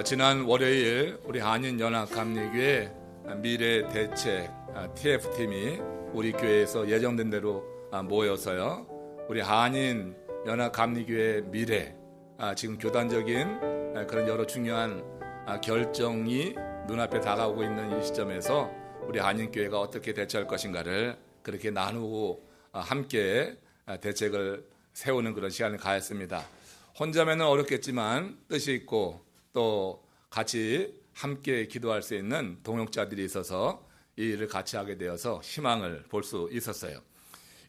지난 월요일 우리 한인연합감리교회 미래 대책 TF팀이 우리 교회에서 예정된 대로 모여서요. 우리 한인연합감리교회 미래 지금 교단적인 그런 여러 중요한 결정이 눈앞에 다가오고 있는 이 시점에서 우리 한인교회가 어떻게 대처할 것인가를 그렇게 나누고 함께 대책을 세우는 그런 시간을 가졌습니다. 혼자면은 어렵겠지만 뜻이 있고 또 같이 함께 기도할 수 있는 동역자들이 있어서 이 일을 같이 하게 되어서 희망을 볼 수 있었어요.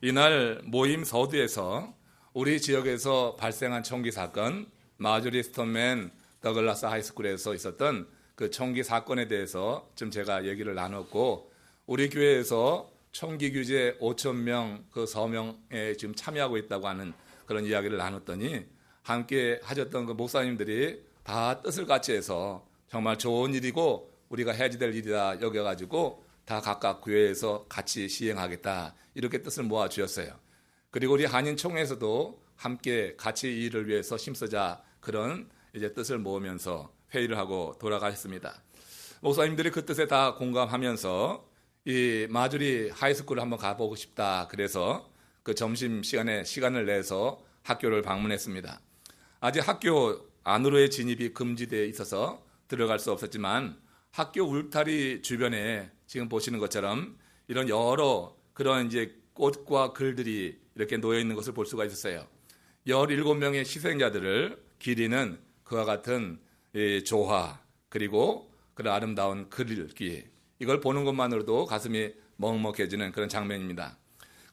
이날 모임 서두에서 우리 지역에서 발생한 총기 사건, 마조리 스톤맨 더글라스 하이스쿨에서 있었던 그 총기 사건에 대해서 좀 제가 얘기를 나눴고, 우리 교회에서 총기 규제 5,000명 그 서명에 지금 참여하고 있다고 하는 그런 이야기를 나눴더니 함께 하셨던 그 목사님들이 다 뜻을 같이 해서 정말 좋은 일이고 우리가 해야지 될 일이다 여겨가지고 다 각각 교회에서 같이 시행하겠다 이렇게 뜻을 모아주셨어요. 그리고 우리 한인총회에서도 함께 같이 이 일을 위해서 힘쓰자 그런 이제 뜻을 모으면서 회의를 하고 돌아가셨습니다. 목사님들이 그 뜻에 다 공감하면서 이 마주리 하이스쿨을 한번 가보고 싶다 그래서 그 점심시간에 시간을 내서 학교를 방문했습니다. 아직 학교 안으로의 진입이 금지되어 있어서 들어갈 수 없었지만 학교 울타리 주변에 지금 보시는 것처럼 이런 여러 그런 이제 꽃과 글들이 이렇게 놓여 있는 것을 볼 수가 있었어요. 17명의 희생자들을 기리는 그와 같은 조화 그리고 그런 아름다운 글귀, 이걸 보는 것만으로도 가슴이 먹먹해지는 그런 장면입니다.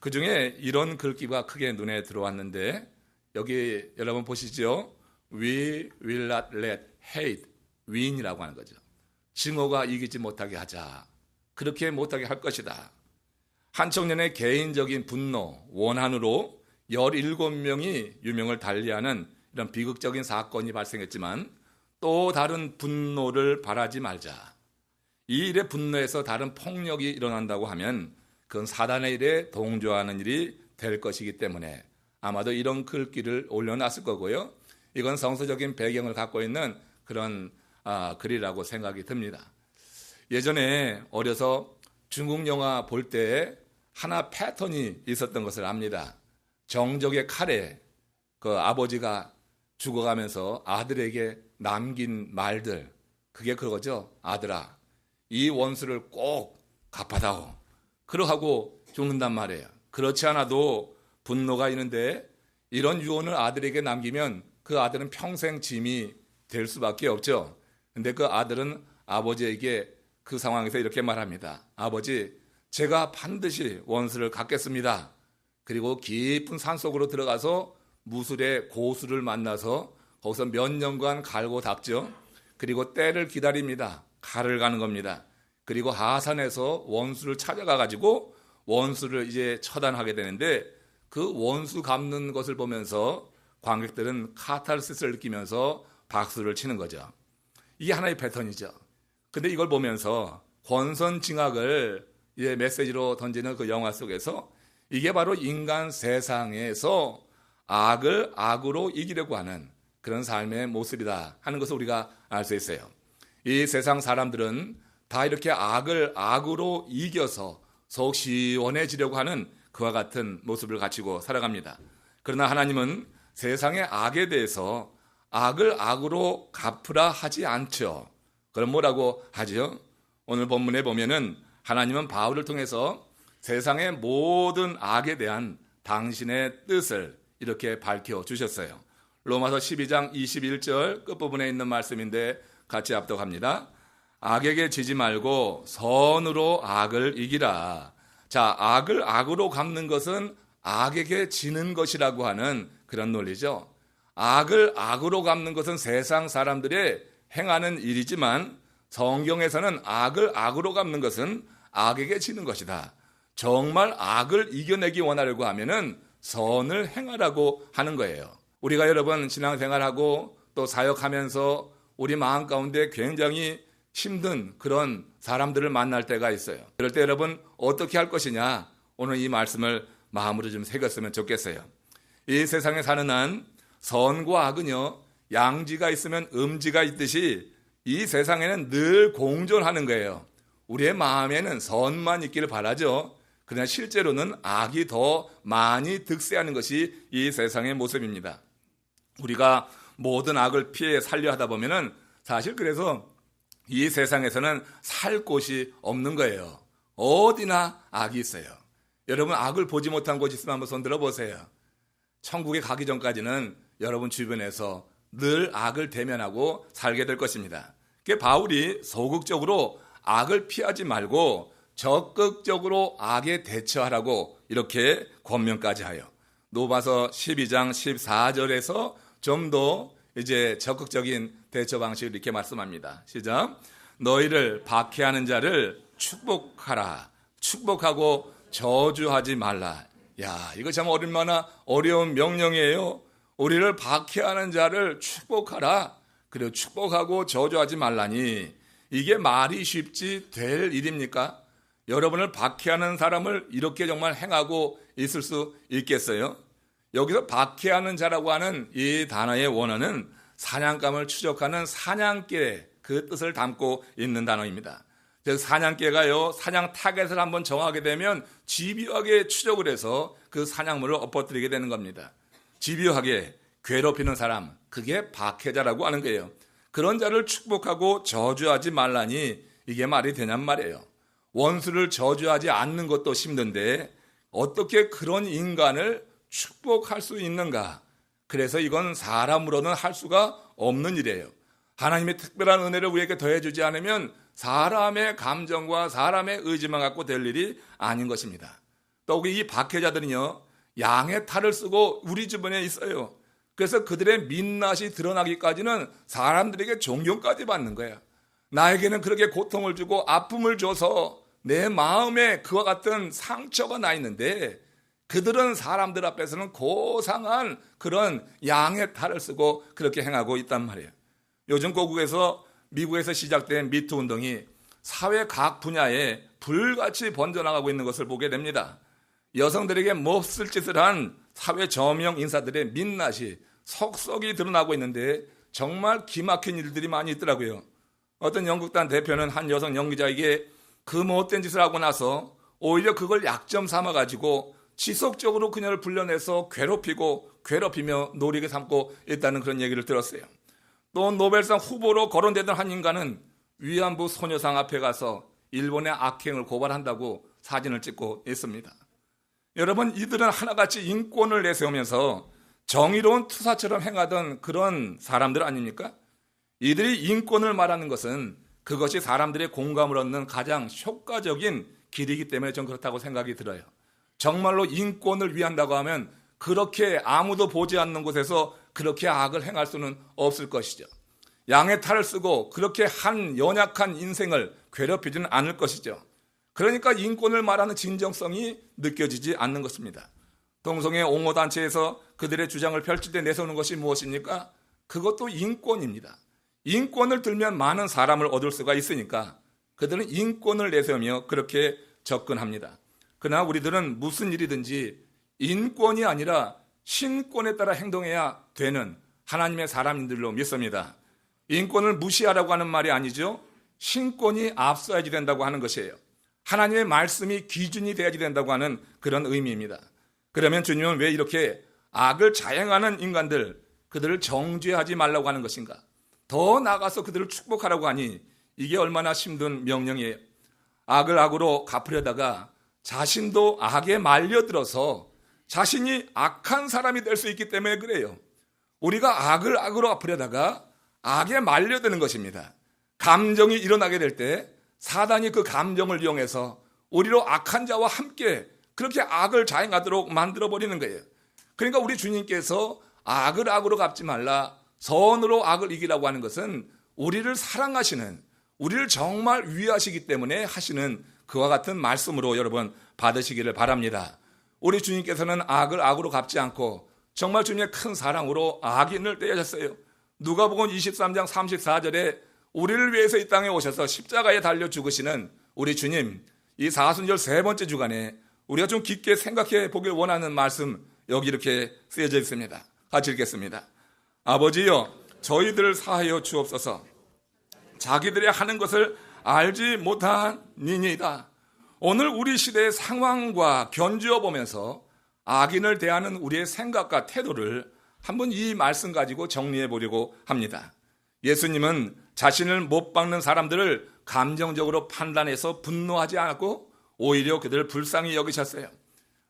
그 중에 이런 글귀가 크게 눈에 들어왔는데 여기 여러분 보시죠. We will not let hate win이라고 하는 거죠. 증오가 이기지 못하게 하자. 그렇게 못하게 할 것이다. 한 청년의 개인적인 분노, 원한으로 17명이 유명을 달리하는 이런 비극적인 사건이 발생했지만 또 다른 분노를 바라지 말자. 이 일의 분노에서 다른 폭력이 일어난다고 하면 그건 사단의 일에 동조하는 일이 될 것이기 때문에 아마도 이런 글귀를 올려놨을 거고요. 이건 성서적인 배경을 갖고 있는 그런 글이라고 생각이 듭니다. 예전에 어려서 중국 영화 볼 때 하나 패턴이 있었던 것을 압니다. 정적의 칼에 그 아버지가 죽어가면서 아들에게 남긴 말들, 그게 그거죠. 아들아, 이 원수를 꼭 갚아다오. 그러하고 죽는단 말이에요. 그렇지 않아도 분노가 있는데 이런 유언을 아들에게 남기면 그 아들은 평생 짐이 될 수밖에 없죠. 근데 그 아들은 아버지에게 그 상황에서 이렇게 말합니다. 아버지, 제가 반드시 원수를 갚겠습니다. 그리고 깊은 산속으로 들어가서 무술의 고수를 만나서 거기서 몇 년간 갈고 닦죠. 그리고 때를 기다립니다. 칼을 가는 겁니다. 그리고 하산해서 원수를 찾아가 가지고 원수를 이제 처단하게 되는데 그 원수 갚는 것을 보면서 관객들은 카타르시스를 느끼면서 박수를 치는 거죠. 이게 하나의 패턴이죠. 근데 이걸 보면서 권선징악을 메시지로 던지는 그 영화 속에서 이게 바로 인간 세상에서 악을 악으로 이기려고 하는 그런 삶의 모습이다 하는 것을 우리가 알 수 있어요. 이 세상 사람들은 다 이렇게 악을 악으로 이겨서 속 시원해지려고 하는 그와 같은 모습을 갖추고 살아갑니다. 그러나 하나님은 세상의 악에 대해서 악을 악으로 갚으라 하지 않죠. 그럼 뭐라고 하죠? 오늘 본문에 보면은 하나님은 바울을 통해서 세상의 모든 악에 대한 당신의 뜻을 이렇게 밝혀주셨어요. 로마서 12장 21절 끝부분에 있는 말씀인데 같이 합독합니다. 악에게 지지 말고 선으로 악을 이기라. 자, 악을 악으로 갚는 것은 악에게 지는 것이라고 하는 그런 논리죠. 악을 악으로 갚는 것은 세상 사람들의 행하는 일이지만 성경에서는 악을 악으로 갚는 것은 악에게 지는 것이다. 정말 악을 이겨내기 원하려고 하면은 선을 행하라고 하는 거예요. 우리가 여러분 신앙생활하고 또 사역하면서 우리 마음 가운데 굉장히 힘든 그런 사람들을 만날 때가 있어요. 그럴 때 여러분 어떻게 할 것이냐, 오늘 이 말씀을 마음으로 좀 새겼으면 좋겠어요. 이 세상에 사는 한 선과 악은요, 양지가 있으면 음지가 있듯이 이 세상에는 늘 공존하는 거예요. 우리의 마음에는 선만 있기를 바라죠. 그러나 실제로는 악이 더 많이 득세하는 것이 이 세상의 모습입니다. 우리가 모든 악을 피해 살려 하다 보면은 사실 그래서 이 세상에서는 살 곳이 없는 거예요. 어디나 악이 있어요. 여러분 악을 보지 못한 곳이 있으면 한번 손 들어보세요. 천국에 가기 전까지는 여러분 주변에서 늘 악을 대면하고 살게 될 것입니다. 그게 바울이 소극적으로 악을 피하지 말고 적극적으로 악에 대처하라고 이렇게 권면까지 하여 로마서 12장 14절에서 좀 더 이제 적극적인 대처 방식을 이렇게 말씀합니다. 시작. 너희를 박해하는 자를 축복하라. 축복하고 저주하지 말라. 야, 이거 참 얼마나 어려운 명령이에요. 우리를 박해하는 자를 축복하라. 그리고 축복하고 저주하지 말라니 이게 말이 쉽지 될 일입니까? 여러분을 박해하는 사람을 이렇게 정말 행하고 있을 수 있겠어요? 여기서 박해하는 자라고 하는 이 단어의 원어는 사냥감을 추적하는 사냥개 그 뜻을 담고 있는 단어입니다. 그래서 사냥개가요, 사냥 타겟을 한번 정하게 되면 집요하게 추적을 해서 그 사냥물을 엎어뜨리게 되는 겁니다. 집요하게 괴롭히는 사람, 그게 박해자라고 하는 거예요. 그런 자를 축복하고 저주하지 말라니 이게 말이 되냔 말이에요. 원수를 저주하지 않는 것도 힘든데 어떻게 그런 인간을 축복할 수 있는가? 그래서 이건 사람으로는 할 수가 없는 일이에요. 하나님의 특별한 은혜를 우리에게 더해주지 않으면 사람의 감정과 사람의 의지만 갖고 될 일이 아닌 것입니다. 또 이 박해자들은요, 양의 탈을 쓰고 우리 주변에 있어요. 그래서 그들의 민낯이 드러나기까지는 사람들에게 존경까지 받는 거예요. 나에게는 그렇게 고통을 주고 아픔을 줘서 내 마음에 그와 같은 상처가 나 있는데 그들은 사람들 앞에서는 고상한 그런 양의 탈을 쓰고 그렇게 행하고 있단 말이에요. 요즘 고국에서 미국에서 시작된 미투 운동이 사회 각 분야에 불같이 번져나가고 있는 것을 보게 됩니다. 여성들에게 몹쓸 짓을 한 사회 저명 인사들의 민낯이 석석이 드러나고 있는데 정말 기막힌 일들이 많이 있더라고요. 어떤 연극단 대표는 한 여성 연기자에게 그 못된 짓을 하고 나서 오히려 그걸 약점 삼아가지고 지속적으로 그녀를 불러내서 괴롭히며 노리게 삼고 있다는 그런 얘기를 들었어요. 또 노벨상 후보로 거론되던 한 인간은 위안부 소녀상 앞에 가서 일본의 악행을 고발한다고 사진을 찍고 있습니다. 여러분, 이들은 하나같이 인권을 내세우면서 정의로운 투사처럼 행하던 그런 사람들 아닙니까? 이들이 인권을 말하는 것은 그것이 사람들의 공감을 얻는 가장 효과적인 길이기 때문에 전 그렇다고 생각이 들어요. 정말로 인권을 위한다고 하면 그렇게 아무도 보지 않는 곳에서 그렇게 악을 행할 수는 없을 것이죠. 양의 탈을 쓰고 그렇게 한 연약한 인생을 괴롭히지는 않을 것이죠. 그러니까 인권을 말하는 진정성이 느껴지지 않는 것입니다. 동성애 옹호단체에서 그들의 주장을 펼칠 때 내세우는 것이 무엇입니까? 그것도 인권입니다. 인권을 들면 많은 사람을 얻을 수가 있으니까 그들은 인권을 내세우며 그렇게 접근합니다. 그러나 우리들은 무슨 일이든지 인권이 아니라 신권에 따라 행동해야 되는 하나님의 사람들로 믿습니다. 인권을 무시하라고 하는 말이 아니죠. 신권이 앞서야지 된다고 하는 것이에요. 하나님의 말씀이 기준이 되어야지 된다고 하는 그런 의미입니다. 그러면 주님은 왜 이렇게 악을 자행하는 인간들, 그들을 정죄하지 말라고 하는 것인가? 더 나아가서 그들을 축복하라고 하니 이게 얼마나 힘든 명령이에요. 악을 악으로 갚으려다가 자신도 악에 말려들어서 자신이 악한 사람이 될 수 있기 때문에 그래요. 우리가 악을 악으로 갚으려다가 악에 말려드는 것입니다. 감정이 일어나게 될 때 사단이 그 감정을 이용해서 우리로 악한 자와 함께 그렇게 악을 자행하도록 만들어버리는 거예요. 그러니까 우리 주님께서 악을 악으로 갚지 말라, 선으로 악을 이기라고 하는 것은 우리를 사랑하시는, 우리를 정말 위하시기 때문에 하시는 그와 같은 말씀으로 여러분 받으시기를 바랍니다. 우리 주님께서는 악을 악으로 갚지 않고 정말 주님의 큰 사랑으로 악인을 떼셨어요. 누가복음 23장 34절에 우리를 위해서 이 땅에 오셔서 십자가에 달려 죽으시는 우리 주님, 이 사순절 세 번째 주간에 우리가 좀 깊게 생각해 보길 원하는 말씀 여기 이렇게 쓰여져 있습니다. 같이 읽겠습니다. 아버지여, 저희들을 사하여 주옵소서. 자기들이 하는 것을 알지 못하니이다. 오늘 우리 시대의 상황과 견주어 보면서 악인을 대하는 우리의 생각과 태도를 한번 이 말씀 가지고 정리해 보려고 합니다. 예수님은 자신을 못 박는 사람들을 감정적으로 판단해서 분노하지 않았고 오히려 그들을 불쌍히 여기셨어요.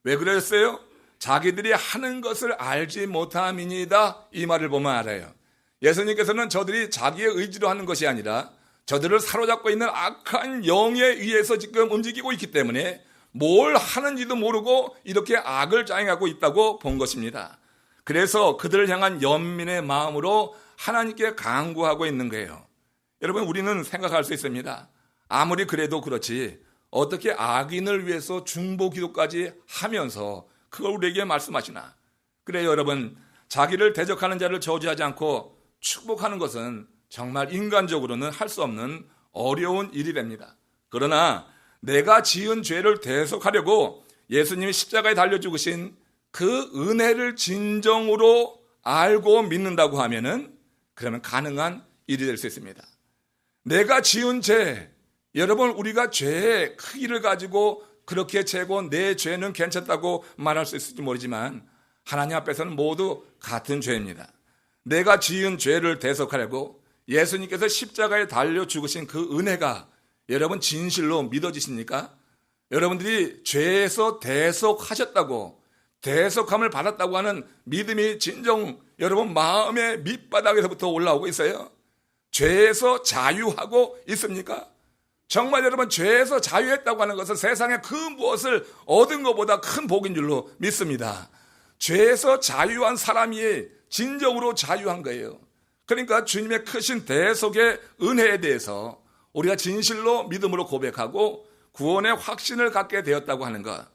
왜 그랬어요? 자기들이 하는 것을 알지 못함이니이다. 이 말을 보면 알아요. 예수님께서는 저들이 자기의 의지로 하는 것이 아니라 저들을 사로잡고 있는 악한 영에 의해서 지금 움직이고 있기 때문에 뭘 하는지도 모르고 이렇게 악을 자행하고 있다고 본 것입니다. 그래서 그들을 향한 연민의 마음으로 하나님께 간구하고 있는 거예요. 여러분, 우리는 생각할 수 있습니다. 아무리 그래도 그렇지 어떻게 악인을 위해서 중보 기도까지 하면서 그걸 우리에게 말씀하시나. 그래요, 여러분, 자기를 대적하는 자를 저주하지 않고 축복하는 것은 정말 인간적으로는 할 수 없는 어려운 일이 됩니다. 그러나 내가 지은 죄를 대속하려고 예수님이 십자가에 달려 죽으신 그 은혜를 진정으로 알고 믿는다고 하면은 그러면 가능한 일이 될 수 있습니다. 내가 지은 죄, 여러분, 우리가 죄의 크기를 가지고 그렇게 재고 내 죄는 괜찮다고 말할 수 있을지 모르지만 하나님 앞에서는 모두 같은 죄입니다. 내가 지은 죄를 대속하려고 예수님께서 십자가에 달려 죽으신 그 은혜가 여러분 진실로 믿어지십니까? 여러분들이 죄에서 대속하셨다고, 대속함을 받았다고 하는 믿음이 진정 여러분 마음의 밑바닥에서부터 올라오고 있어요? 죄에서 자유하고 있습니까? 정말 여러분, 죄에서 자유했다고 하는 것은 세상에 그 무엇을 얻은 것보다 큰 복인 줄로 믿습니다. 죄에서 자유한 사람이 진정으로 자유한 거예요. 그러니까 주님의 크신 대속의 은혜에 대해서 우리가 진실로 믿음으로 고백하고 구원의 확신을 갖게 되었다고 하는 것,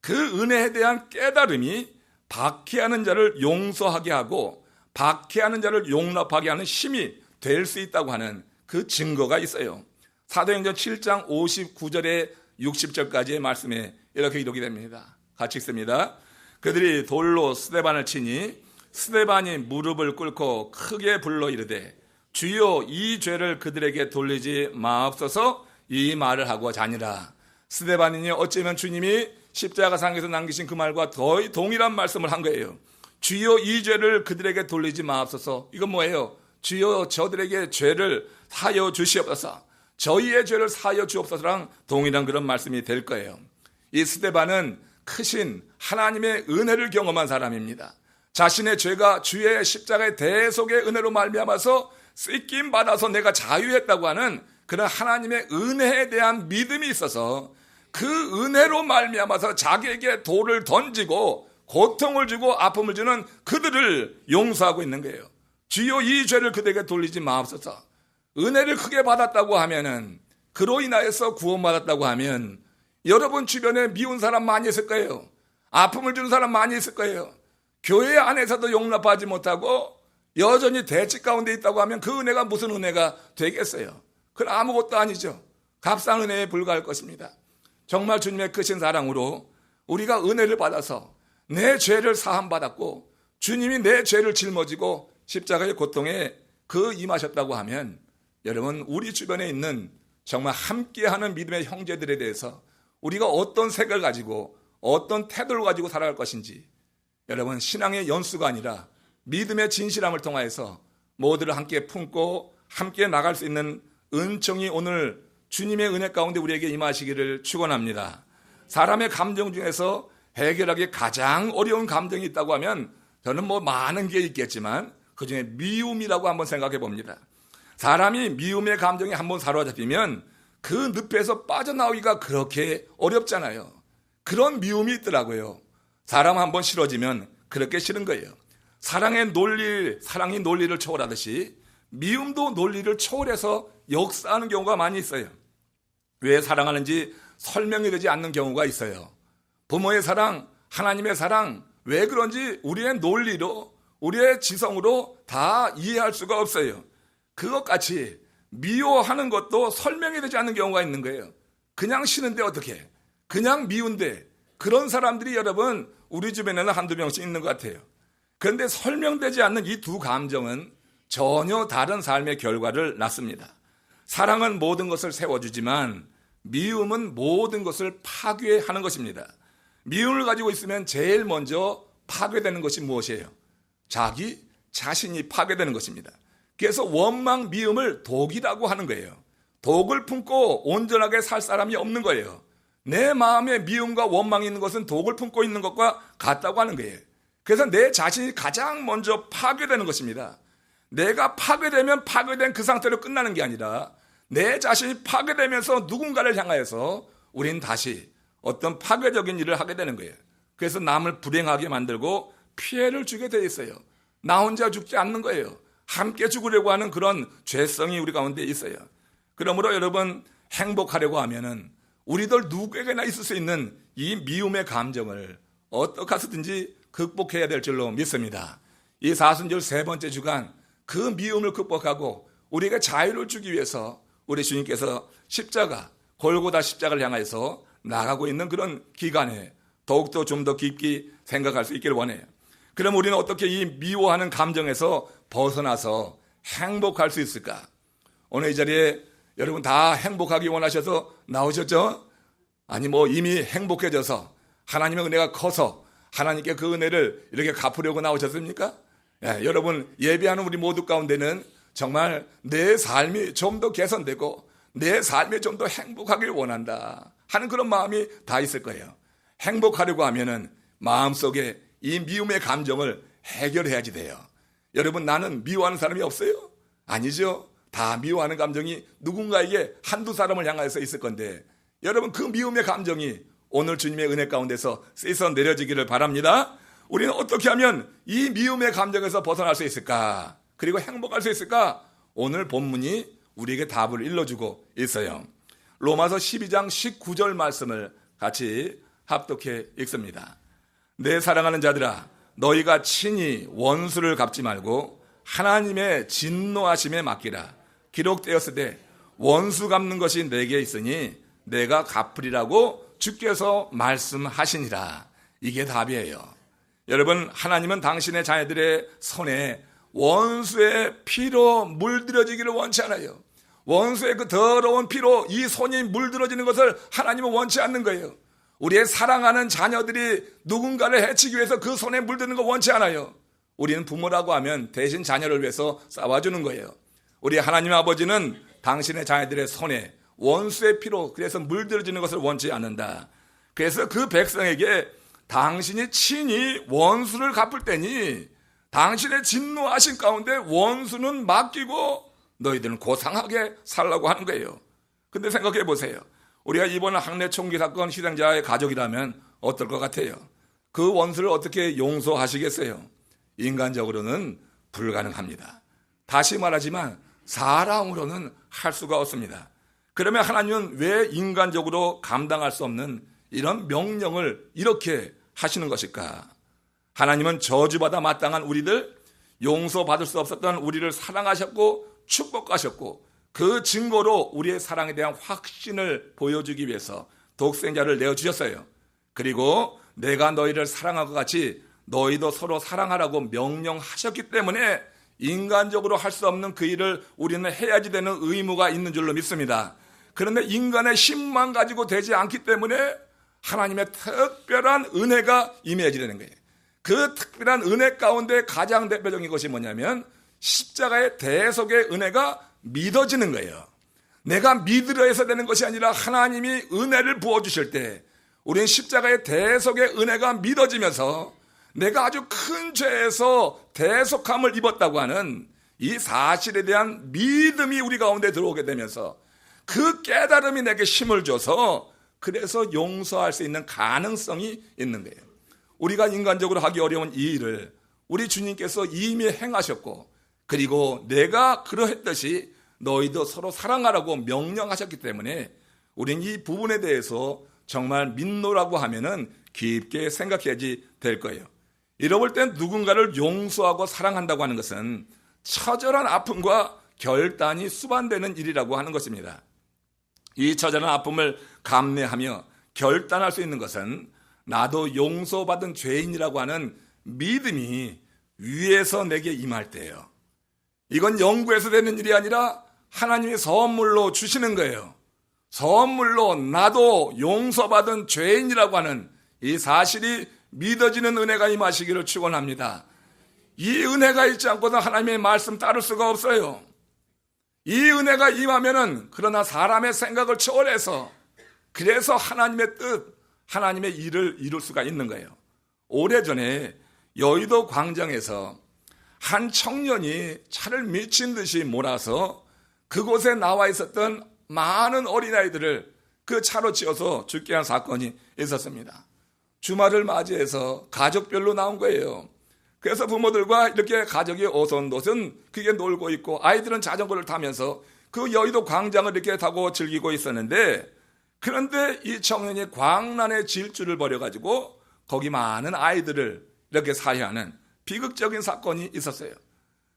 그 은혜에 대한 깨달음이 박해하는 자를 용서하게 하고 박해하는 자를 용납하게 하는 힘이 될 수 있다고 하는 그 증거가 있어요. 사도행전 7장 59절에 60절까지의 말씀에 이렇게 기록이 됩니다. 같이 읽습니다. 그들이 돌로 스데반을 치니 스데반이 무릎을 꿇고 크게 불러 이르되 주여 이 죄를 그들에게 돌리지 마옵소서, 이 말을 하고 자니라. 스데반이니 어쩌면 주님이 십자가상에서 남기신 그 말과 거의 동일한 말씀을 한 거예요. 주여 이 죄를 그들에게 돌리지 마옵소서. 이건 뭐예요? 주여 저들에게 죄를 사하여 주시옵소서, 저희의 죄를 사하여 주옵소서랑 동일한 그런 말씀이 될 거예요. 이 스데반은 크신 하나님의 은혜를 경험한 사람입니다. 자신의 죄가 주의 십자가의 대속의 은혜로 말미암아서 쓰임 받아서 내가 자유했다고 하는 그런 하나님의 은혜에 대한 믿음이 있어서 그 은혜로 말미암아서 자기에게 돌을 던지고 고통을 주고 아픔을 주는 그들을 용서하고 있는 거예요. 주여 이 죄를 그들에게 돌리지 마옵소서. 은혜를 크게 받았다고 하면은, 그로 인하여서 구원받았다고 하면 여러분 주변에 미운 사람 많이 있을 거예요. 아픔을 주는 사람 많이 있을 거예요. 교회 안에서도 용납하지 못하고 여전히 대치 가운데 있다고 하면 그 은혜가 무슨 은혜가 되겠어요? 그건 아무것도 아니죠. 값싼 은혜에 불과할 것입니다. 정말 주님의 크신 사랑으로 우리가 은혜를 받아서 내 죄를 사함받았고 주님이 내 죄를 짊어지고 십자가의 고통에 그 임하셨다고 하면 여러분, 우리 주변에 있는 정말 함께하는 믿음의 형제들에 대해서 우리가 어떤 색을 가지고 어떤 태도를 가지고 살아갈 것인지, 여러분, 신앙의 연수가 아니라 믿음의 진실함을 통하여서 모두를 함께 품고 함께 나갈 수 있는 은총이 오늘 주님의 은혜 가운데 우리에게 임하시기를 축원합니다. 사람의 감정 중에서 해결하기 가장 어려운 감정이 있다고 하면 저는 많은 게 있겠지만 그중에 미움이라고 한번 생각해 봅니다. 사람이 미움의 감정에 한번 사로잡히면 그 늪에서 빠져나오기가 그렇게 어렵잖아요. 그런 미움이 있더라고요. 사람 한번 싫어지면 그렇게 싫은 거예요. 사랑이 논리를 초월하듯이 미움도 논리를 초월해서 역사하는 경우가 많이 있어요. 왜 사랑하는지 설명이 되지 않는 경우가 있어요. 부모의 사랑, 하나님의 사랑, 왜 그런지 우리의 논리로, 우리의 지성으로 다 이해할 수가 없어요. 그것같이 미워하는 것도 설명이 되지 않는 경우가 있는 거예요. 그냥 싫은데 어떻게? 그냥 미운데. 그런 사람들이 여러분 우리 주변에는 한두 명씩 있는 것 같아요. 그런데 설명되지 않는 이 두 감정은 전혀 다른 삶의 결과를 낳습니다. 사랑은 모든 것을 세워주지만 미움은 모든 것을 파괴하는 것입니다. 미움을 가지고 있으면 제일 먼저 파괴되는 것이 무엇이에요? 자기 자신이 파괴되는 것입니다. 그래서 원망, 미움을 독이라고 하는 거예요. 독을 품고 온전하게 살 사람이 없는 거예요. 내 마음에 미움과 원망이 있는 것은 독을 품고 있는 것과 같다고 하는 거예요. 그래서 내 자신이 가장 먼저 파괴되는 것입니다. 내가 파괴되면 파괴된 그 상태로 끝나는 게 아니라 내 자신이 파괴되면서 누군가를 향하여서 우린 다시 어떤 파괴적인 일을 하게 되는 거예요. 그래서 남을 불행하게 만들고 피해를 주게 돼 있어요. 나 혼자 죽지 않는 거예요. 함께 죽으려고 하는 그런 죄성이 우리 가운데 있어요. 그러므로 여러분, 행복하려고 하면은 우리들 누구에게나 있을 수 있는 이 미움의 감정을 어떻게 해서든지 극복해야 될 줄로 믿습니다. 이 사순절 세 번째 주간 그 미움을 극복하고 우리에게 자유를 주기 위해서 우리 주님께서 십자가, 골고다 십자가를 향해서 나가고 있는 그런 기간에 더욱더 좀 더 깊이 생각할 수 있기를 원해요. 그럼 우리는 어떻게 이 미워하는 감정에서 벗어나서 행복할 수 있을까? 오늘 이 자리에 여러분 다 행복하기 원하셔서 나오셨죠? 아니 이미 행복해져서 하나님의 은혜가 커서 하나님께 그 은혜를 이렇게 갚으려고 나오셨습니까? 여러분 예배하는 우리 모두 가운데는 정말 내 삶이 좀 더 개선되고 내 삶이 좀 더 행복하길 원한다 하는 그런 마음이 다 있을 거예요. 행복하려고 하면은 마음속에 이 미움의 감정을 해결해야지 돼요. 여러분 나는 미워하는 사람이 없어요? 아니죠. 다 미워하는 감정이 누군가에게 한두 사람을 향해서 있을 건데 여러분 그 미움의 감정이 오늘 주님의 은혜 가운데서 씻어 내려지기를 바랍니다. 우리는 어떻게 하면 이 미움의 감정에서 벗어날 수 있을까? 그리고 행복할 수 있을까? 오늘 본문이 우리에게 답을 일러주고 있어요. 로마서 12장 19절 말씀을 같이 합독해 읽습니다. 내 사랑하는 자들아, 너희가 친히 원수를 갚지 말고 하나님의 진노하심에 맡기라. 기록되었으되 원수 갚는 것이 내게 있으니 내가 갚으리라고 주께서 말씀하시니라. 이게 답이에요. 여러분, 하나님은 당신의 자녀들의 손에 원수의 피로 물들여지기를 원치 않아요. 원수의 그 더러운 피로 이 손이 물들어지는 것을 하나님은 원치 않는 거예요. 우리의 사랑하는 자녀들이 누군가를 해치기 위해서 그 손에 물드는 거 원치 않아요. 우리는 부모라고 하면 대신 자녀를 위해서 싸워주는 거예요. 우리 하나님 아버지는 당신의 자녀들의 손에 원수의 피로 그래서 물들어지는 것을 원치 않는다. 그래서 그 백성에게 당신이 친히 원수를 갚을 때니 당신의 진노하신 가운데 원수는 맡기고 너희들은 고상하게 살라고 하는 거예요. 근데 생각해 보세요. 우리가 이번 학내 총기 사건 희생자의 가족이라면 어떨 것 같아요? 그 원수를 어떻게 용서하시겠어요? 인간적으로는 불가능합니다. 다시 말하지만 사람으로는 할 수가 없습니다. 그러면 하나님은 왜 인간적으로 감당할 수 없는 이런 명령을 이렇게 하시는 것일까? 하나님은 저주받아 마땅한 우리들, 용서받을 수 없었던 우리를 사랑하셨고 축복하셨고 그 증거로 우리의 사랑에 대한 확신을 보여주기 위해서 독생자를 내어주셨어요. 그리고 내가 너희를 사랑한 것 같이 너희도 서로 사랑하라고 명령하셨기 때문에 인간적으로 할 수 없는 그 일을 우리는 해야지 되는 의무가 있는 줄로 믿습니다. 그런데 인간의 힘만 가지고 되지 않기 때문에 하나님의 특별한 은혜가 임해지는 거예요. 그 특별한 은혜 가운데 가장 대표적인 것이 뭐냐면 십자가의 대속의 은혜가 믿어지는 거예요. 내가 믿으려 해서 되는 것이 아니라 하나님이 은혜를 부어주실 때 우리는 십자가의 대속의 은혜가 믿어지면서 내가 아주 큰 죄에서 대속함을 입었다고 하는 이 사실에 대한 믿음이 우리 가운데 들어오게 되면서 그 깨달음이 내게 힘을 줘서 그래서 용서할 수 있는 가능성이 있는 거예요. 우리가 인간적으로 하기 어려운 이 일을 우리 주님께서 이미 행하셨고 그리고 내가 그러했듯이 너희도 서로 사랑하라고 명령하셨기 때문에 우리는 이 부분에 대해서 정말 믿노라고 하면은 깊게 생각해야지 될 거예요. 이럴 땐 누군가를 용서하고 사랑한다고 하는 것은 처절한 아픔과 결단이 수반되는 일이라고 하는 것입니다. 이 처절한 아픔을 감내하며 결단할 수 있는 것은 나도 용서받은 죄인이라고 하는 믿음이 위에서 내게 임할 때예요. 이건 영구에서 되는 일이 아니라 하나님이 선물로 주시는 거예요. 선물로 나도 용서받은 죄인이라고 하는 이 사실이 믿어지는 은혜가 임하시기를 축원합니다. 이 은혜가 있지 않고는 하나님의 말씀 따를 수가 없어요. 이 은혜가 임하면은 그러나 사람의 생각을 초월해서 그래서 하나님의 뜻, 하나님의 일을 이룰 수가 있는 거예요. 오래전에 여의도 광장에서 한 청년이 차를 미친 듯이 몰아서 그곳에 나와 있었던 많은 어린아이들을 그 차로 치어서 죽게 한 사건이 있었습니다. 주말을 맞이해서 가족별로 나온 거예요. 그래서 부모들과 이렇게 가족이 오손도손 그게 놀고 있고 아이들은 자전거를 타면서 그 여의도 광장을 이렇게 타고 즐기고 있었는데, 그런데 이 청년이 광란의 질주를 벌여가지고 거기 많은 아이들을 이렇게 살해하는 비극적인 사건이 있었어요.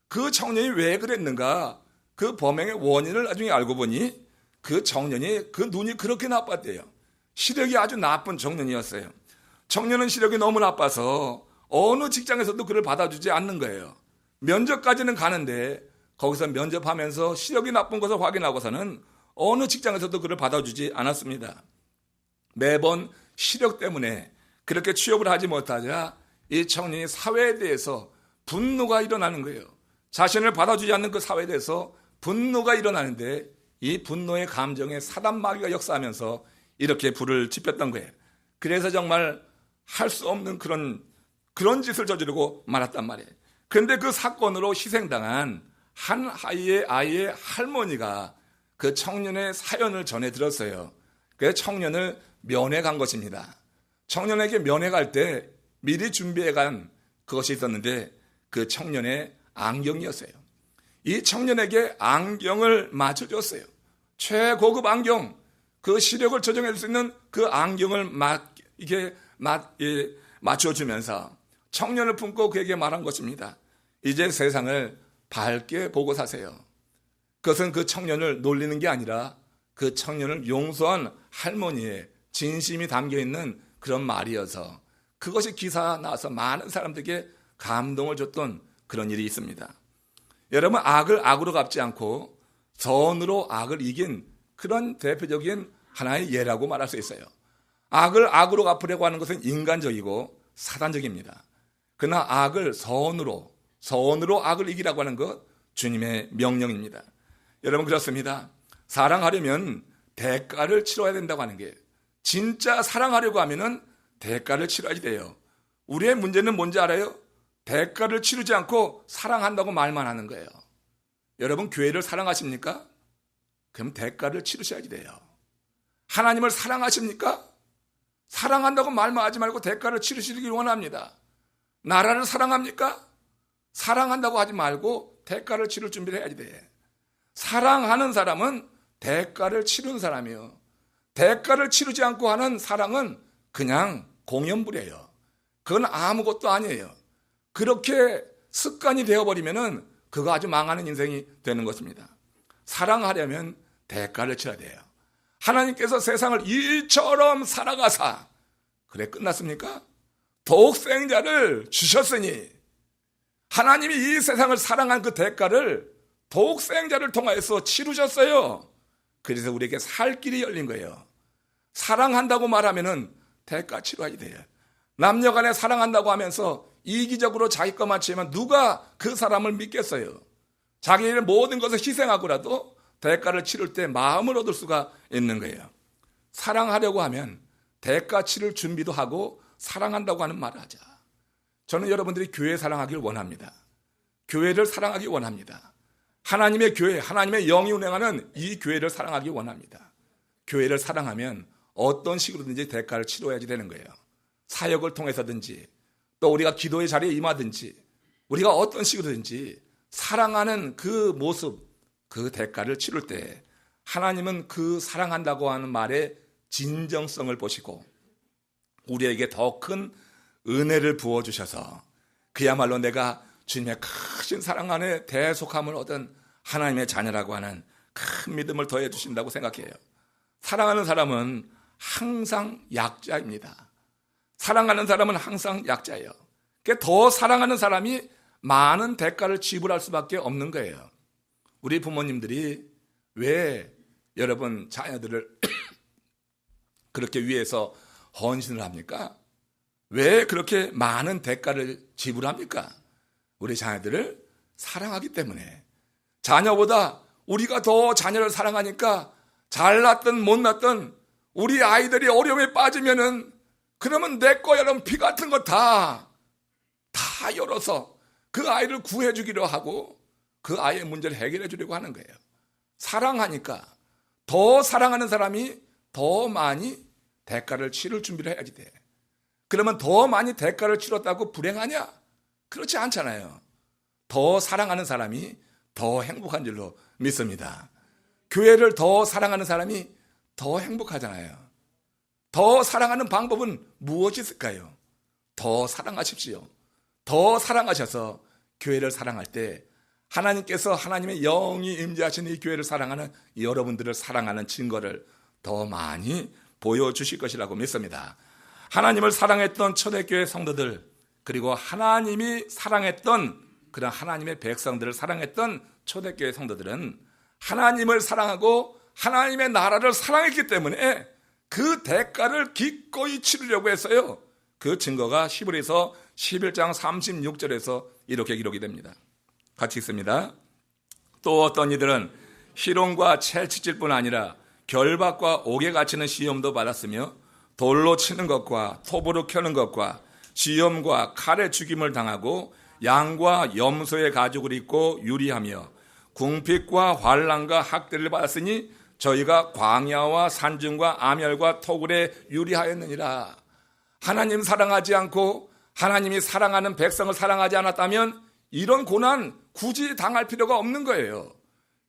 그 청년이 왜 그랬는가? 그 범행의 원인을 나중에 알고 보니 그 청년이 그 눈이 그렇게 나빴대요. 시력이 아주 나쁜 청년이었어요. 청년은 시력이 너무 나빠서 어느 직장에서도 그를 받아주지 않는 거예요. 면접까지는 가는데 거기서 면접하면서 시력이 나쁜 것을 확인하고서는 어느 직장에서도 그를 받아주지 않았습니다. 매번 시력 때문에 그렇게 취업을 하지 못하자 이 청년이 사회에 대해서 분노가 일어나는 거예요. 자신을 받아주지 않는 그 사회에 대해서 분노가 일어나는데 이 분노의 감정에 사단마귀가 역사하면서 이렇게 불을 지폈던 거예요. 그래서 정말 할 수 없는 그런 짓을 저지르고 말았단 말이에요. 그런데 그 사건으로 희생당한 한 아이의 할머니가 그 청년의 사연을 전해 들었어요. 그래서 청년을 면회 간 것입니다. 청년에게 면회 갈 때 미리 준비해 간 그것이 있었는데 그 청년의 안경이었어요. 이 청년에게 안경을 맞춰줬어요. 최고급 안경, 그 시력을 조정할 수 있는 그 안경을 맞춰주면서 청년을 품고 그에게 말한 것입니다. 이제 세상을 밝게 보고 사세요. 그것은 그 청년을 놀리는 게 아니라 그 청년을 용서한 할머니의 진심이 담겨있는 그런 말이어서 그것이 기사 나와서 많은 사람들에게 감동을 줬던 그런 일이 있습니다. 여러분, 악을 악으로 갚지 않고 선으로 악을 이긴 그런 대표적인 하나의 예라고 말할 수 있어요. 악을 악으로 갚으려고 하는 것은 인간적이고 사단적입니다. 그러나 악을 선으로 악을 이기라고 하는 것 주님의 명령입니다. 여러분, 그렇습니다. 사랑하려면 대가를 치러야 된다고 하는 게, 진짜 사랑하려고 하면은 대가를 치러야지 돼요. 우리의 문제는 뭔지 알아요? 대가를 치르지 않고 사랑한다고 말만 하는 거예요. 여러분, 교회를 사랑하십니까? 그럼 대가를 치르셔야지 돼요. 하나님을 사랑하십니까? 사랑한다고 말만 하지 말고 대가를 치르시길 원합니다. 나라를 사랑합니까? 사랑한다고 하지 말고 대가를 치를 준비를 해야지 돼. 사랑하는 사람은 대가를 치르는 사람이에요. 대가를 치르지 않고 하는 사랑은 그냥 공연불이에요. 그건 아무것도 아니에요. 그렇게 습관이 되어버리면은 그거 아주 망하는 인생이 되는 것입니다. 사랑하려면 대가를 치러야 돼요. 하나님께서 세상을 일처럼 살아가사, 그래 끝났습니까? 독생자를 주셨으니 하나님이 이 세상을 사랑한 그 대가를 독생자를 통하여서 치르셨어요. 그래서 우리에게 살 길이 열린 거예요. 사랑한다고 말하면은 대가 치러야 돼요. 남녀간에 사랑한다고 하면서 이기적으로 자기 것만 치면 누가 그 사람을 믿겠어요? 자기의 모든 것을 희생하고라도 대가를 치를 때 마음을 얻을 수가 있는 거예요. 사랑하려고 하면 대가 치를 준비도 하고 사랑한다고 하는 말을 하자. 저는 여러분들이 교회 사랑하길 원합니다. 교회를 사랑하기 원합니다. 하나님의 교회, 하나님의 영이 운행하는 이 교회를 사랑하기 원합니다. 교회를 사랑하면 어떤 식으로든지 대가를 치러야지 되는 거예요. 사역을 통해서든지 또 우리가 기도의 자리에 임하든지 우리가 어떤 식으로든지 사랑하는 그 모습, 그 대가를 치를 때 하나님은 그 사랑한다고 하는 말의 진정성을 보시고 우리에게 더 큰 은혜를 부어주셔서 그야말로 내가 주님의 크신 사랑 안에 대속함을 얻은 하나님의 자녀라고 하는 큰 믿음을 더해 주신다고 생각해요. 사랑하는 사람은 항상 약자입니다. 사랑하는 사람은 항상 약자예요. 그러니까 더 사랑하는 사람이 많은 대가를 지불할 수밖에 없는 거예요. 우리 부모님들이 왜 여러분 자녀들을 그렇게 위해서 헌신을 합니까? 왜 그렇게 많은 대가를 지불합니까? 우리 자녀들을 사랑하기 때문에. 자녀보다 우리가 더 자녀를 사랑하니까 잘났든 못났든 우리 아이들이 어려움에 빠지면은 그러면 내 거 여러분 피 같은 거 다 열어서 그 아이를 구해주기로 하고 그 아이의 문제를 해결해 주려고 하는 거예요. 사랑하니까 더 사랑하는 사람이 더 많이 대가를 치를 준비를 해야지 돼. 그러면 더 많이 대가를 치렀다고 불행하냐? 그렇지 않잖아요. 더 사랑하는 사람이 더 행복한 줄로 믿습니다. 교회를 더 사랑하는 사람이 더 행복하잖아요. 더 사랑하는 방법은 무엇이 있을까요? 더 사랑하십시오. 더 사랑하셔서 교회를 사랑할 때 하나님께서 하나님의 영이 임재하신 이 교회를 사랑하는 여러분들을 사랑하는 증거를 더 많이 보여주실 것이라고 믿습니다. 하나님을 사랑했던 초대교회 성도들, 그리고 하나님이 사랑했던 그런 하나님의 백성들을 사랑했던 초대교회 성도들은 하나님을 사랑하고 하나님의 나라를 사랑했기 때문에 그 대가를 기꺼이 치르려고 했어요. 그 증거가 히브리서 11장 36절에서 이렇게 기록이 됩니다. 같이 읽습니다. 또 어떤 이들은 희롱과 채찍질뿐 아니라 결박과 옥에 갇히는 시험도 받았으며 돌로 치는 것과 톱으로 켜는 것과 시험과 칼에 죽임을 당하고 양과 염소의 가죽을 입고 유리하며 궁핍과 환난과 학대를 받았으니 저희가 광야와 산중과 암열과 토굴에 유리하였느니라. 하나님 사랑하지 않고 하나님이 사랑하는 백성을 사랑하지 않았다면 이런 고난 굳이 당할 필요가 없는 거예요.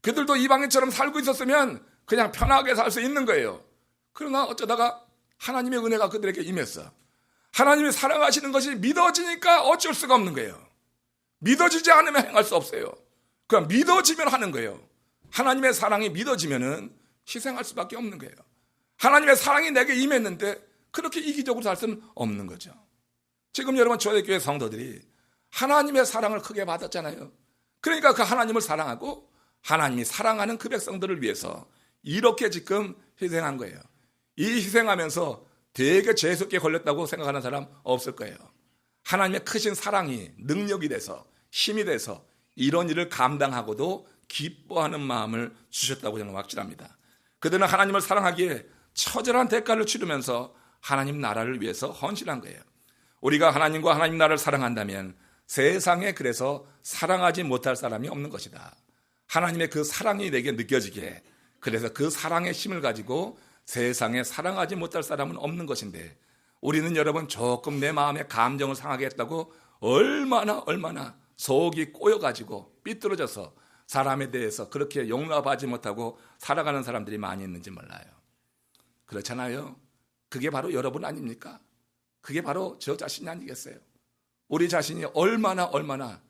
그들도 이방인처럼 살고 있었으면 그냥 편하게 살 수 있는 거예요. 그러나 어쩌다가 하나님의 은혜가 그들에게 임했어. 하나님이 사랑하시는 것이 믿어지니까 어쩔 수가 없는 거예요. 믿어지지 않으면 행할 수 없어요. 그냥 믿어지면 하는 거예요. 하나님의 사랑이 믿어지면은 희생할 수밖에 없는 거예요. 하나님의 사랑이 내게 임했는데 그렇게 이기적으로 살 수는 없는 거죠. 지금 여러분 초대교회 성도들이 하나님의 사랑을 크게 받았잖아요. 그러니까 그 하나님을 사랑하고 하나님이 사랑하는 그 백성들을 위해서 이렇게 지금 희생한 거예요. 이 희생하면서 되게 재수없게 걸렸다고 생각하는 사람 없을 거예요. 하나님의 크신 사랑이 능력이 돼서 힘이 돼서 이런 일을 감당하고도 기뻐하는 마음을 주셨다고 저는 확신합니다. 그들은 하나님을 사랑하기에 처절한 대가를 치르면서 하나님 나라를 위해서 헌신한 거예요. 우리가 하나님과 하나님 나라를 사랑한다면 세상에 그래서 사랑하지 못할 사람이 없는 것이다. 하나님의 그 사랑이 내게 느껴지게, 그래서 그 사랑의 힘을 가지고 세상에 사랑하지 못할 사람은 없는 것인데, 우리는 여러분 조금 내 마음의 감정을 상하게 했다고 얼마나 속이 꼬여가지고 삐뚤어져서 사람에 대해서 그렇게 용납하지 못하고 살아가는 사람들이 많이 있는지 몰라요. 그렇잖아요. 그게 바로 여러분 아닙니까? 그게 바로 저 자신이 아니겠어요? 우리 자신이 얼마나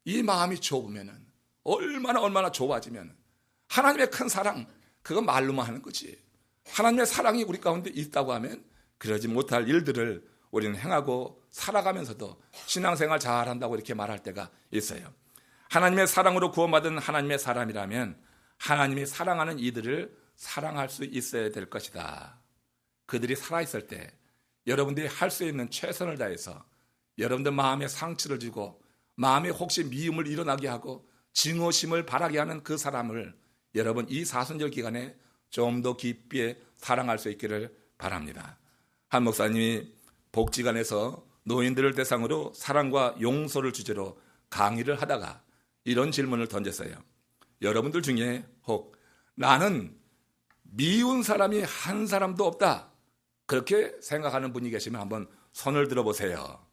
이 마음이 좁으면은, 얼마나 좁아지면 하나님의 큰 사랑, 그거 말로만 하는 거지. 하나님의 사랑이 우리 가운데 있다고 하면 그러지 못할 일들을 우리는 행하고 살아가면서도 신앙생활 잘한다고 이렇게 말할 때가 있어요. 하나님의 사랑으로 구원받은 하나님의 사람이라면 하나님이 사랑하는 이들을 사랑할 수 있어야 될 것이다. 그들이 살아있을 때 여러분들이 할 수 있는 최선을 다해서 여러분들 마음에 상처를 주고 마음에 혹시 미움을 일어나게 하고 증오심을 바라게 하는 그 사람을 여러분 이 사순절 기간에 좀 더 깊이 사랑할 수 있기를 바랍니다. 한 목사님이 복지관에서 노인들을 대상으로 사랑과 용서를 주제로 강의를 하다가 이런 질문을 던졌어요. 여러분들 중에 혹 나는 미운 사람이 한 사람도 없다, 그렇게 생각하는 분이 계시면 한번 손을 들어보세요.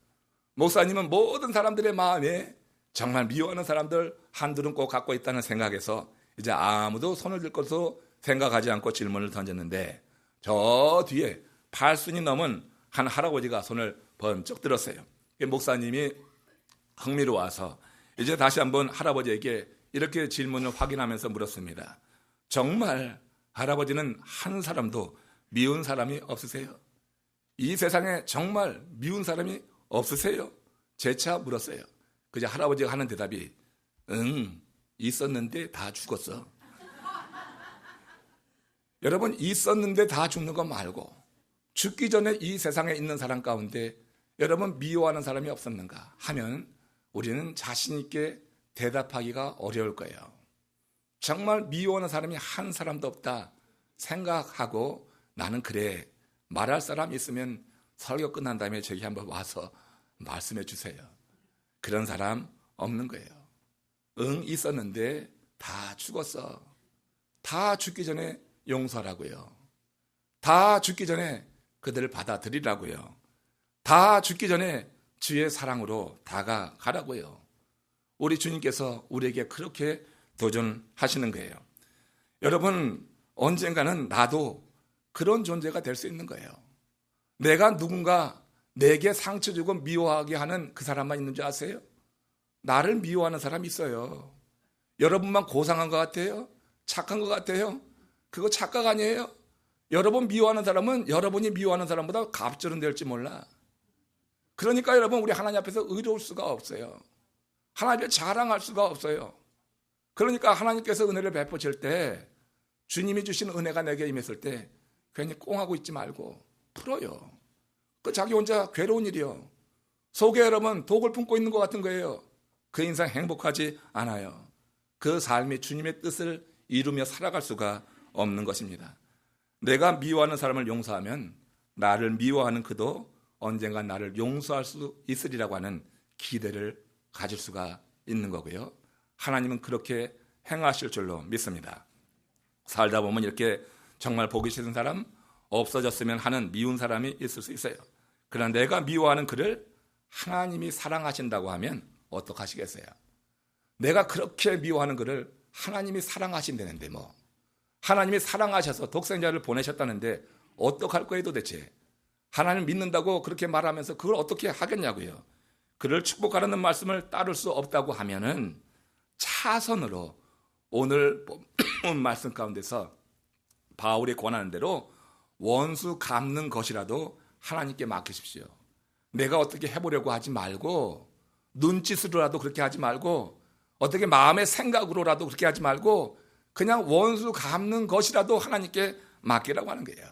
목사님은 모든 사람들의 마음에 정말 미워하는 사람들 한둘은 꼭 갖고 있다는 생각에서 이제 아무도 손을 들 것으로 생각하지 않고 질문을 던졌는데, 저 뒤에 8순이 넘은 한 할아버지가 손을 번쩍 들었어요. 목사님이 흥미로워서 이제 다시 한번 할아버지에게 이렇게 질문을 확인하면서 물었습니다. 정말 할아버지는 한 사람도 미운 사람이 없으세요? 이 세상에 정말 미운 사람이 없으세요? 재차 물었어요. 그저 할아버지가 하는 대답이 응, 있었는데 다 죽었어. 여러분, 있었는데 다 죽는 것 말고 죽기 전에 이 세상에 있는 사람 가운데 여러분 미워하는 사람이 없었는가 하면 우리는 자신 있게 대답하기가 어려울 거예요. 정말 미워하는 사람이 한 사람도 없다 생각하고 나는 그래 말할 사람 있으면 설교 끝난 다음에 저기 한번 와서 말씀해 주세요. 그런 사람 없는 거예요. 응, 있었는데 다 죽었어. 다 죽기 전에 용서하라고요. 다 죽기 전에 그들을 받아들이라고요. 다 죽기 전에 주의 사랑으로 다가가라고요. 우리 주님께서 우리에게 그렇게 도전하시는 거예요. 여러분, 언젠가는 나도 그런 존재가 될 수 있는 거예요. 내가 누군가 내게 상처 주고 미워하게 하는 그 사람만 있는 줄 아세요? 나를 미워하는 사람이 있어요. 여러분만 고상한 것 같아요? 착한 것 같아요? 그거 착각 아니에요? 여러분 미워하는 사람은 여러분이 미워하는 사람보다 갑절은 될지 몰라. 그러니까 여러분, 우리 하나님 앞에서 의로울 수가 없어요. 하나님을 자랑할 수가 없어요. 그러니까 하나님께서 은혜를 베푸실 때, 주님이 주신 은혜가 내게 임했을 때 괜히 꽁하고 있지 말고 풀어요. 그 자기 혼자 괴로운 일이요. 속에 여러분 독을 품고 있는 것 같은 거예요. 그 인생 행복하지 않아요. 그 삶이 주님의 뜻을 이루며 살아갈 수가 없는 것입니다. 내가 미워하는 사람을 용서하면 나를 미워하는 그도 언젠가 나를 용서할 수 있으리라고 하는 기대를 가질 수가 있는 거고요. 하나님은 그렇게 행하실 줄로 믿습니다. 살다 보면 이렇게 정말 보기 싫은 사람, 없어졌으면 하는 미운 사람이 있을 수 있어요. 그러나 내가 미워하는 그를 하나님이 사랑하신다고 하면 어떡하시겠어요? 내가 그렇게 미워하는 그를 하나님이 사랑하신다는데 뭐 하나님이 사랑하셔서 독생자를 보내셨다는데 어떡할 거예요 도대체? 하나님 믿는다고 그렇게 말하면서 그걸 어떻게 하겠냐고요. 그를 축복하라는 말씀을 따를 수 없다고 하면은 차선으로 오늘 본 말씀 가운데서 바울이 권하는 대로 원수 갚는 것이라도 하나님께 맡기십시오. 내가 어떻게 해보려고 하지 말고 눈짓으로라도 그렇게 하지 말고 어떻게 마음의 생각으로라도 그렇게 하지 말고 그냥 원수 갚는 것이라도 하나님께 맡기라고 하는 거예요.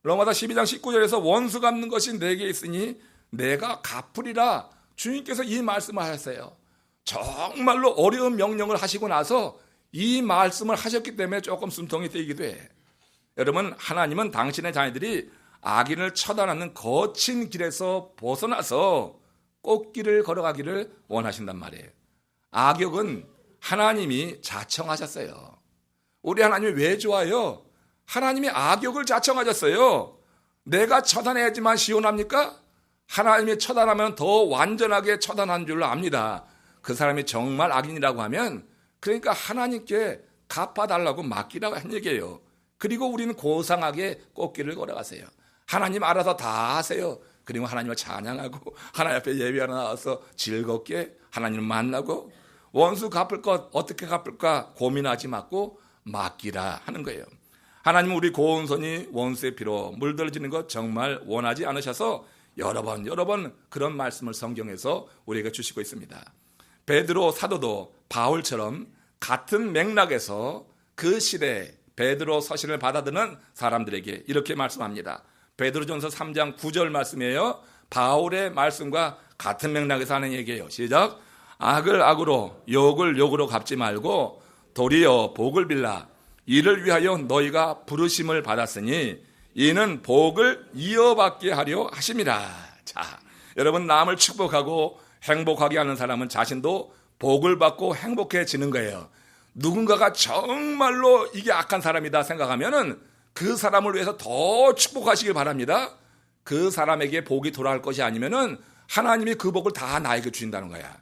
로마서 12장 19절에서 원수 갚는 것이 내게 있으니 내가 갚으리라 주님께서 이 말씀을 하셨어요. 정말로 어려운 명령을 하시고 나서 이 말씀을 하셨기 때문에 조금 숨통이 트이기도 해. 여러분, 하나님은 당신의 자녀들이 악인을 처단하는 거친 길에서 벗어나서 꽃길을 걸어가기를 원하신단 말이에요. 악역은 하나님이 자청하셨어요. 우리 하나님이 왜 좋아요? 하나님이 악역을 자청하셨어요. 내가 처단해야지만 시원합니까? 하나님이 처단하면 더 완전하게 처단한 줄로 압니다. 그 사람이 정말 악인이라고 하면 그러니까 하나님께 갚아달라고 맡기라고 한 얘기예요. 그리고 우리는 고상하게 꽃길을 걸어가세요. 하나님 알아서 다 하세요. 그리고 하나님을 찬양하고 하나님 앞에 예배하러 나와서 즐겁게 하나님을 만나고 원수 갚을 것 어떻게 갚을까 고민하지 말고 맡기라 하는 거예요. 하나님은 우리 고운손이 원수의 피로 물들어지는 것 정말 원하지 않으셔서 여러 번 그런 말씀을 성경에서 우리에게 주시고 있습니다. 베드로 사도도 바울처럼 같은 맥락에서 그 시대에 베드로 서신을 받아드는 사람들에게 이렇게 말씀합니다. 베드로전서 3장 9절 말씀이에요. 바울의 말씀과 같은 맥락에서 하는 얘기예요. 시작. 악을 악으로 욕을 욕으로 갚지 말고 도리어 복을 빌라. 이를 위하여 너희가 부르심을 받았으니 이는 복을 이어받게 하려 하심이라. 자, 여러분, 남을 축복하고 행복하게 하는 사람은 자신도 복을 받고 행복해지는 거예요. 누군가가 정말로 이게 악한 사람이다 생각하면은 그 사람을 위해서 더 축복하시길 바랍니다. 그 사람에게 복이 돌아올 것이 아니면은 하나님이 그 복을 다 나에게 주신다는 거야.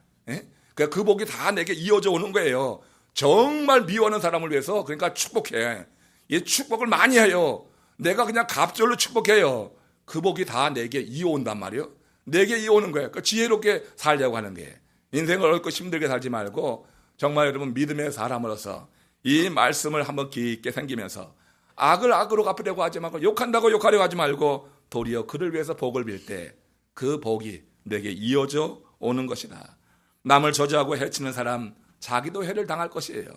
그 복이 다 내게 이어져 오는 거예요. 정말 미워하는 사람을 위해서 그러니까 축복해. 이 축복을 많이 해요. 내가 그냥 갑절로 축복해요. 그 복이 다 내게 이어온단 말이에요. 내게 이어오는 거예요. 그러니까 지혜롭게 살려고 하는 게 인생을 어렵고 힘들게 살지 말고 정말 여러분 믿음의 사람으로서 이 말씀을 한번 깊게 생기면서 악을 악으로 갚으려고 하지 말고 욕한다고 욕하려고 하지 말고 도리어 그를 위해서 복을 빌 때 그 복이 내게 이어져 오는 것이다. 남을 저주하고 해치는 사람 자기도 해를 당할 것이에요.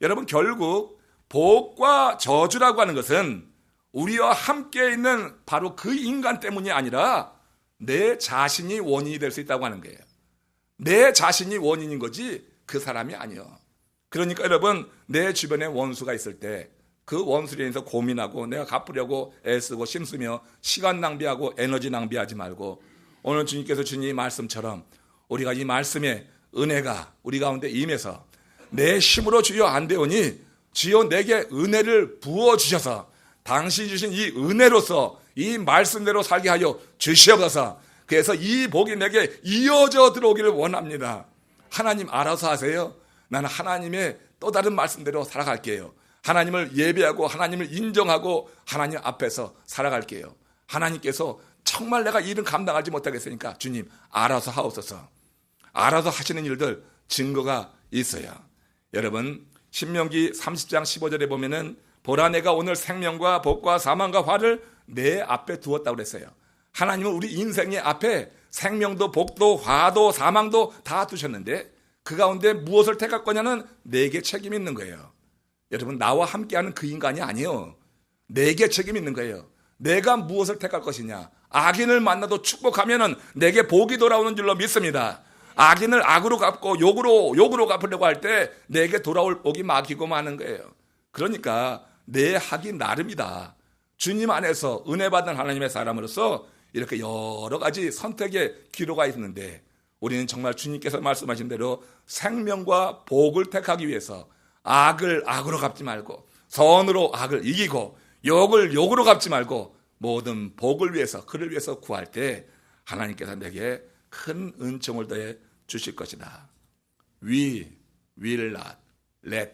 여러분, 결국 복과 저주라고 하는 것은 우리와 함께 있는 바로 그 인간 때문이 아니라 내 자신이 원인이 될 수 있다고 하는 거예요. 내 자신이 원인인 거지 그 사람이 아니요. 그러니까 여러분, 내 주변에 원수가 있을 때 그 원수에 대해서 고민하고 내가 갚으려고 애쓰고 힘쓰며 시간 낭비하고 에너지 낭비하지 말고, 오늘 주님께서 주신 이 말씀처럼 우리가 이 말씀의 은혜가 우리 가운데 임해서 내 힘으로 주여 안 되오니 주여 내게 은혜를 부어주셔서 당신이 주신 이 은혜로서 이 말씀대로 살게 하여 주시옵소서. 그래서 이 복이 내게 이어져 들어오기를 원합니다. 하나님 알아서 하세요. 나는 하나님의 또 다른 말씀대로 살아갈게요. 하나님을 예배하고 하나님을 인정하고 하나님 앞에서 살아갈게요. 하나님께서 정말 내가 일은 감당하지 못하겠으니까 주님 알아서 하옵소서. 알아서 하시는 일들 증거가 있어요. 여러분, 신명기 30장 15절에 보면은 보라 내가 오늘 생명과 복과 사망과 화를 내 앞에 두었다고 그랬어요. 하나님은 우리 인생의 앞에 생명도 복도 화도 사망도 다 두셨는데 그 가운데 무엇을 택할 거냐는 내게 책임이 있는 거예요. 여러분, 나와 함께하는 그 인간이 아니에요. 내게 책임이 있는 거예요. 내가 무엇을 택할 것이냐. 악인을 만나도 축복하면은 내게 복이 돌아오는 줄로 믿습니다. 악인을 악으로 갚고 욕으로 갚으려고 할 때 내게 돌아올 복이 막히고 마는 거예요. 그러니까 내 학이 나름이다. 주님 안에서 은혜 받은 하나님의 사람으로서 이렇게 여러 가지 선택의 기로가 있는데 우리는 정말 주님께서 말씀하신 대로 생명과 복을 택하기 위해서 악을 악으로 갚지 말고 선으로 악을 이기고 욕을 욕으로 갚지 말고 모든 복을 위해서 그를 위해서 구할 때 하나님께서 내게 큰 은총을 더해 주실 것이다. We will not let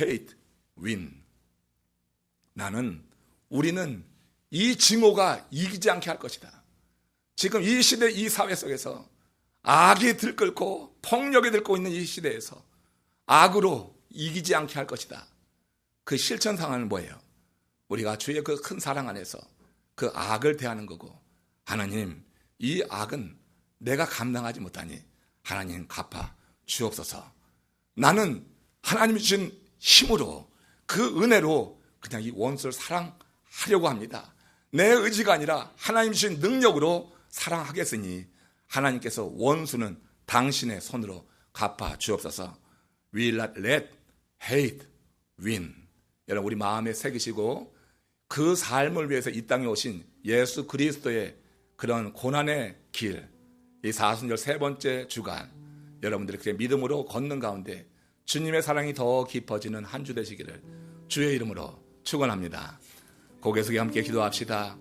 hate win. 우리는 이 증오가 이기지 않게 할 것이다. 지금 이 시대, 이 사회 속에서 악이 들끓고 폭력이 들끓고 있는 이 시대에서 악으로 이기지 않게 할 것이다. 그 실천 상황은 뭐예요? 우리가 주의 그 큰 사랑 안에서 그 악을 대하는 거고, 하나님 이 악은 내가 감당하지 못하니 하나님 갚아 주옵소서. 나는 하나님이 주신 힘으로 그 은혜로 그냥 이 원수를 사랑하려고 합니다. 내 의지가 아니라 하나님이 주신 능력으로 사랑하겠으니 하나님께서 원수는 당신의 손으로 갚아 주옵소서. We will not let hate win. 여러분, 우리 마음에 새기시고 그 삶을 위해서 이 땅에 오신 예수 그리스도의 그런 고난의 길, 이 사순절 세 번째 주간 여러분들이 그렇게 믿음으로 걷는 가운데 주님의 사랑이 더 깊어지는 한 주 되시기를 주의 이름으로 축원합니다. 고개 숙여 함께 기도합시다.